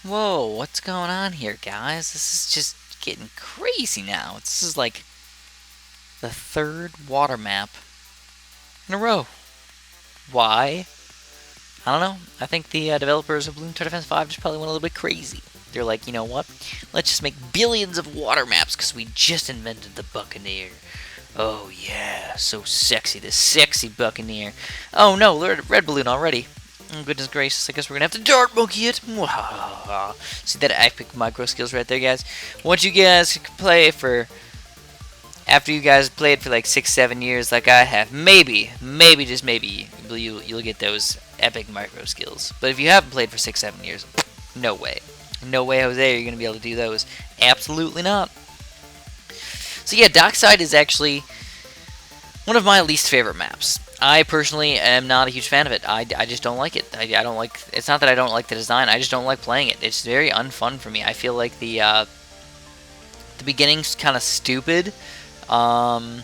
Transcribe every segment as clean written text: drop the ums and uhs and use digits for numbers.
Whoa, what's going on here, guys? This is just getting crazy now. This is like the third water map in a row. Why? I don't know. I think the developers of Bloons TD 5 just probably went a little bit crazy. They're like, you know what? Let's just make billions of water maps because we just invented the Buccaneer. Oh yeah, so sexy, the sexy Buccaneer. Oh no, red balloon already. Oh, goodness gracious, I guess we're gonna have to dart monkey it. See that epic micro skills right there, guys? Once you guys play for, after you guys played for like 6-7 years like I have, maybe, just maybe, you'll get those epic micro skills. But if you haven't played for 6-7 years, no way. No way, Jose, you're gonna be able to do those. Absolutely not. So yeah, Dockside is actually one of my least favorite maps. I personally am not a huge fan of it. I just don't like it. I don't like. It's not that I don't like the design. I just don't like playing it. It's very unfun for me. I feel like the beginning's kind of stupid. The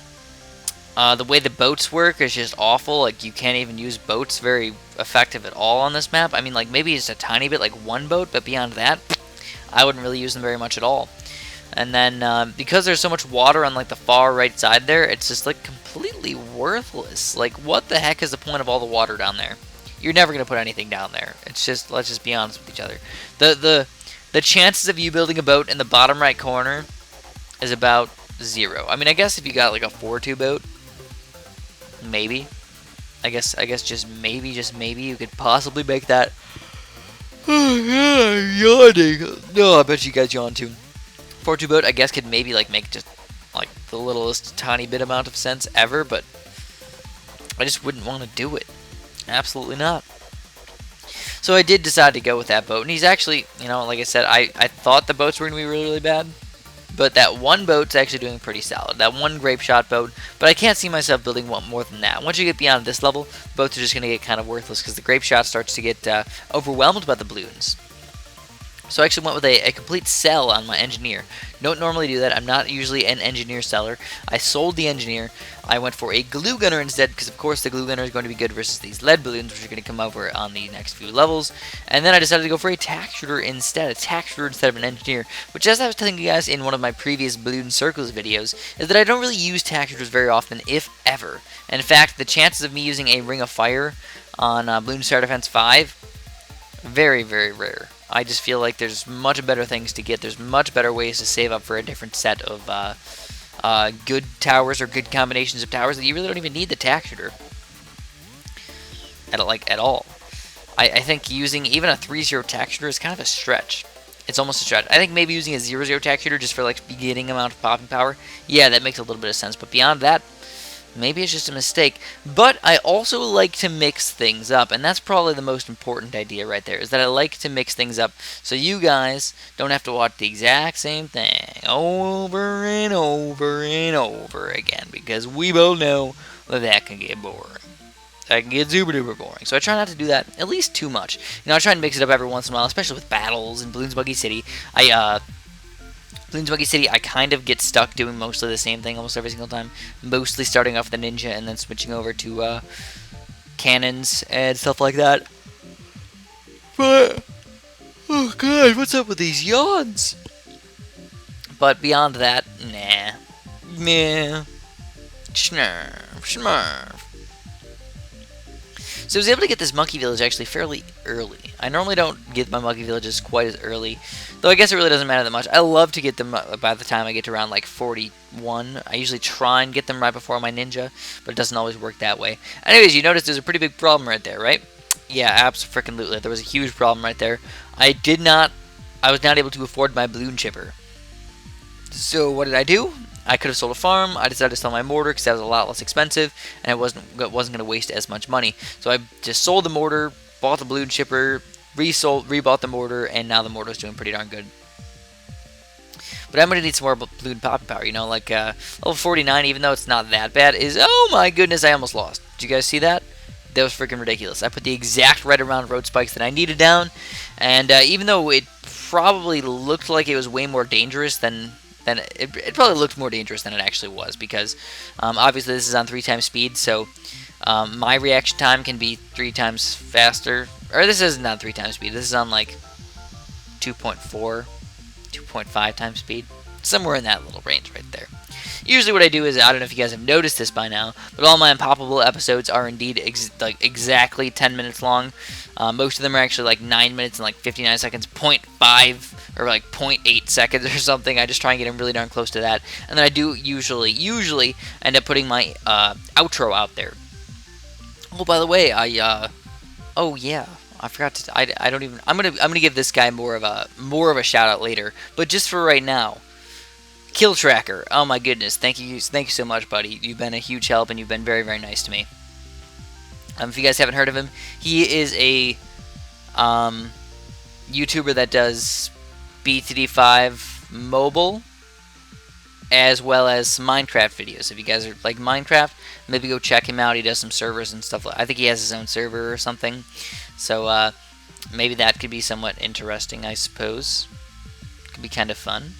way the boats work is just awful. Like you can't even use boats very effective at all on this map. I mean, like maybe it's a tiny bit, like one boat, but beyond that, I wouldn't really use them very much at all. And then because there's so much water on like the far right side there, it's just like completely worthless. Like what the heck is the point of all the water down there? You're never gonna put anything down there. It's just, let's just be honest with each other. The chances of you building a boat in the bottom right corner is about 0. I mean, I guess if you got like a 4-2 boat, maybe. I guess just maybe you could possibly make that. Oh yeah, yawning. No, I bet you guys yawn too. 4-2 boat, I guess, could maybe like make just like the littlest tiny bit amount of sense ever, but I just wouldn't want to do it. Absolutely not. So I did decide to go with that boat, and he's actually, you know, like I said, I thought the boats were going to be really, really bad, but that one boat's actually doing pretty solid. That one grape shot boat, but I can't see myself building one more than that. Once you get beyond this level, boats are just going to get kind of worthless because the grape shot starts to get overwhelmed by the balloons. So I actually went with a complete sell on my engineer. Don't normally do that. I'm not usually an engineer seller. I sold the engineer. I went for a glue gunner instead because, of course, the glue gunner is going to be good versus these lead balloons, which are going to come over on the next few levels. And then I decided to go for a tack shooter instead. A tack shooter instead of an engineer, which, as I was telling you guys in one of my previous balloon circles videos, is that I don't really use tack shooters very often, if ever. And in fact, the chances of me using a ring of fire on Bloons TD 5, very, very rare. I just feel like there's much better things to get. There's much better ways to save up for a different set of good towers or good combinations of towers that you really don't even need the tack shooter at all. I think using even a 3-0 tack shooter is kind of a stretch. It's almost a stretch. I think maybe using a 0-0 tack shooter just for like beginning amount of popping power, yeah, that makes a little bit of sense. But beyond that, maybe it's just a mistake. But I also like to mix things up, and that's probably the most important idea right there, is that I like to mix things up so you guys don't have to watch the exact same thing over and over and over again, because we both know that can get boring. That can get super duper boring. So I try not to do that at least too much. You know, I try and mix it up every once in a while, especially with battles and Bloons Buggy City. Bloons Buggy City, I kind of get stuck doing mostly the same thing almost every single time. Mostly starting off with the ninja and then switching over to cannons and stuff like that. But, oh god, what's up with these yawns? But beyond that, nah. Meh. Schmurf. So I was able to get this monkey village actually fairly early. I normally don't get my monkey villages quite as early, though I guess it really doesn't matter that much. I love to get them by the time I get to around like 41. I usually try and get them right before my ninja, but it doesn't always work that way. Anyways, you notice there's a pretty big problem right there, right? Yeah, abso-freaking-lutely. There was a huge problem right there. I was not able to afford my balloon chipper. So what did I do? I could have sold a farm. I decided to sell my mortar because that was a lot less expensive, and I wasn't going to waste as much money. So I just sold the mortar, bought the balloon chipper, rebought the mortar, and now the mortar is doing pretty darn good. But I'm going to need some more balloon popping power. You know, like level 49, even though it's not that bad, is, oh my goodness, I almost lost. Did you guys see that? That was freaking ridiculous. I put the exact right amount of road spikes that I needed down, and even though it probably looked like it was way more dangerous than it probably looked more dangerous than it actually was, because obviously this is on 3 times speed, so my reaction time can be 3 times faster. Or this isn't on 3 times speed. This is on like 2.4, 2.5 times speed. Somewhere in that little range right there. Usually what I do is, I don't know if you guys have noticed this by now, but all my Impoppable episodes are indeed exactly 10 minutes long. Most of them are actually like 9 minutes and like 59 seconds, 0.5 or like 0.8 seconds or something. I just try and get them really darn close to that. And then I do usually end up putting my outro out there. Oh, by the way, oh yeah, I forgot to. I don't even. I'm gonna give this guy more of a shout out later. But just for right now, Kill Tracker. Oh my goodness, thank you so much, buddy. You've been a huge help and you've been very, very nice to me. If you guys haven't heard of him, he is a YouTuber that does BTD5 mobile as well as some Minecraft videos. If you guys are like Minecraft, maybe go check him out. He does some servers and stuff. I think he has his own server or something. So maybe that could be somewhat interesting, I suppose. Could be kind of fun.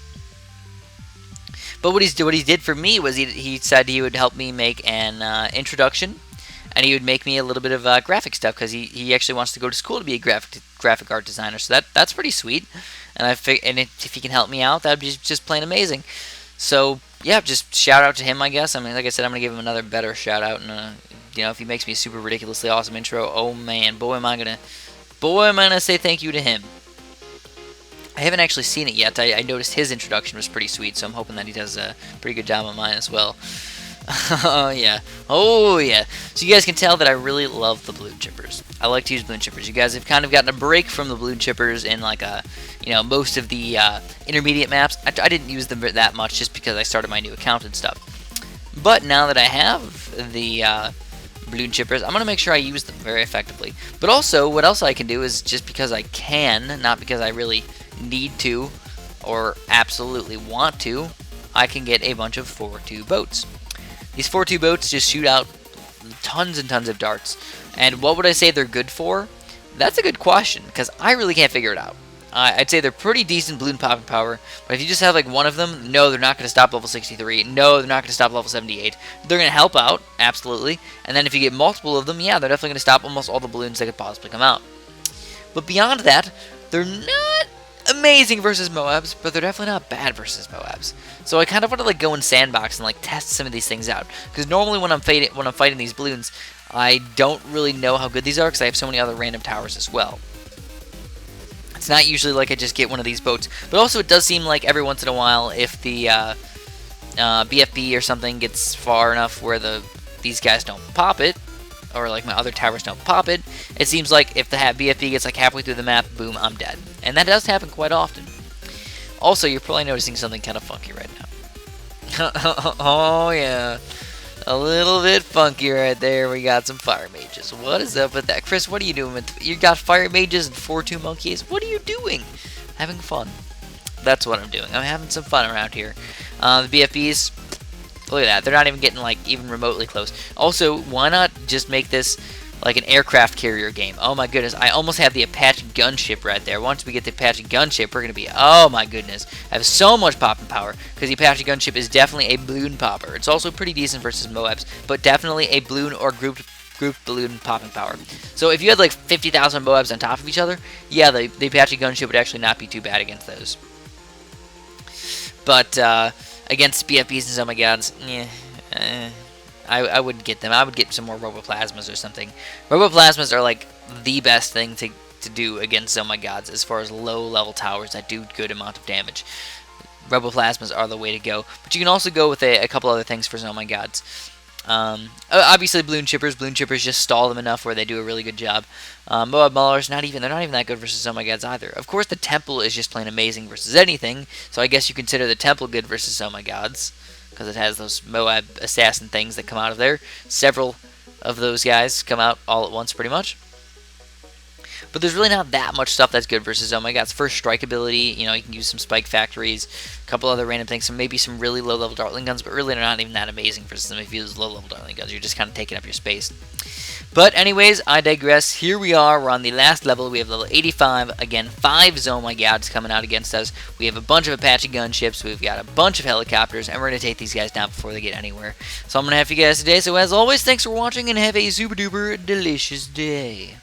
But what he did for me was he said he would help me make an introduction, and he would make me a little bit of graphic stuff because he actually wants to go to school to be a graphic art designer. So that's pretty sweet. And if he can help me out, that'd be just plain amazing. So yeah, just shout out to him, I guess. I mean, like I said, I'm gonna give him another better shout out, and you know, if he makes me a super ridiculously awesome intro, oh man, boy am I gonna say thank you to him. I haven't actually seen it yet. I noticed his introduction was pretty sweet, so I'm hoping that he does a pretty good job on mine as well. Oh yeah, oh yeah. So you guys can tell that I really love the balloon chippers. I like to use balloon chippers. You guys have kind of gotten a break from the balloon chippers in like most of the intermediate maps. I didn't use them that much just because I started my new account and stuff. But now that I have the balloon chippers, I'm gonna make sure I use them very effectively. But also, what else I can do is just because I can, not because I really need to or absolutely want to, I can get a bunch of 4-2 boats. These 4-2 boats just shoot out tons and tons of darts. And what would I say they're good for? That's a good question, because I really can't figure it out. I'd say they're pretty decent balloon popping power, but if you just have like one of them, no, they're not going to stop level 63. No, they're not going to stop level 78. They're going to help out, absolutely. And then if you get multiple of them, yeah, they're definitely going to stop almost all the balloons that could possibly come out. But beyond that, they're not amazing versus moabs, but they're definitely not bad versus moabs. So I kind of want to like go in sandbox and like test some of these things out, because normally when I'm fighting these balloons, I don't really know how good these are because I have so many other random towers as well. It's not usually like I just get one of these boats, but also it does seem like every once in a while, if the BFB or something gets far enough where these guys don't pop it, or like my other towers don't pop it, it seems like if the BFB gets like halfway through the map, boom, I'm dead. And that does happen quite often. Also, you're probably noticing something kind of funky right now. Oh yeah, a little bit funky right there. We got some fire mages. What is up with that? Chris, what are you doing with, you got fire mages and 4-2 monkeys? What are you doing? Having fun. That's what I'm doing. I'm having some fun around here. The BFBs, look at that. They're not even getting like even remotely close. Also, why not just make this like an aircraft carrier game? Oh my goodness, I almost have the Apache gunship right there. Once we get the Apache gunship, we're going to be, oh my goodness, I have so much popping power, because the Apache gunship is definitely a balloon popper. It's also pretty decent versus moabs, but definitely a balloon or grouped balloon popping power. So if you had like 50,000 moabs on top of each other, yeah, the Apache gunship would actually not be too bad against those. But against BFBs and oh my gods, yeah, I wouldn't get them. I would get some more Roboplasmas or something. Roboplasmas are like the best thing to do against oh my gods as far as low level towers that do good amount of damage. Roboplasmas are the way to go. But you can also go with a couple other things for oh my gods. Obviously balloon chippers. Balloon chippers just stall them enough where they do a really good job. Moab Maulers, they're not even that good versus oh my gods either. Of course the temple is just plain amazing versus anything, so I guess you consider the temple good versus oh my gods, because it has those Moab assassin things that come out of there. Several of those guys come out all at once pretty much. But there's really not that much stuff that's good versus oh my gods. First strike ability, you know, you can use some spike factories, a couple other random things, so maybe some really low level dartling guns, but really they're not even that amazing versus them. If you use low level dartling guns, you're just kind of taking up your space. But anyways, I digress. Here we are, we're on the last level. We have level 85, again, 5 oh my gods coming out against us. We have a bunch of Apache gunships, we've got a bunch of helicopters, and we're going to take these guys down before they get anywhere. So I'm going to have you guys today, so as always, thanks for watching, and have a super duper delicious day.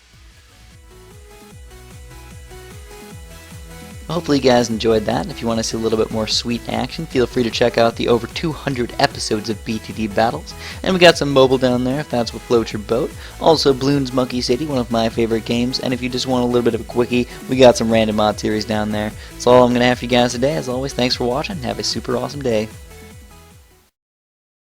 Hopefully you guys enjoyed that, and if you want to see a little bit more sweet action, feel free to check out the over 200 episodes of BTD Battles, and we got some mobile down there if that's what floats your boat. Also Bloons Monkey City, one of my favorite games, and if you just want a little bit of a quickie, we got some random mod series down there. That's all I'm going to have for you guys today. As always, thanks for watching, have a super awesome day.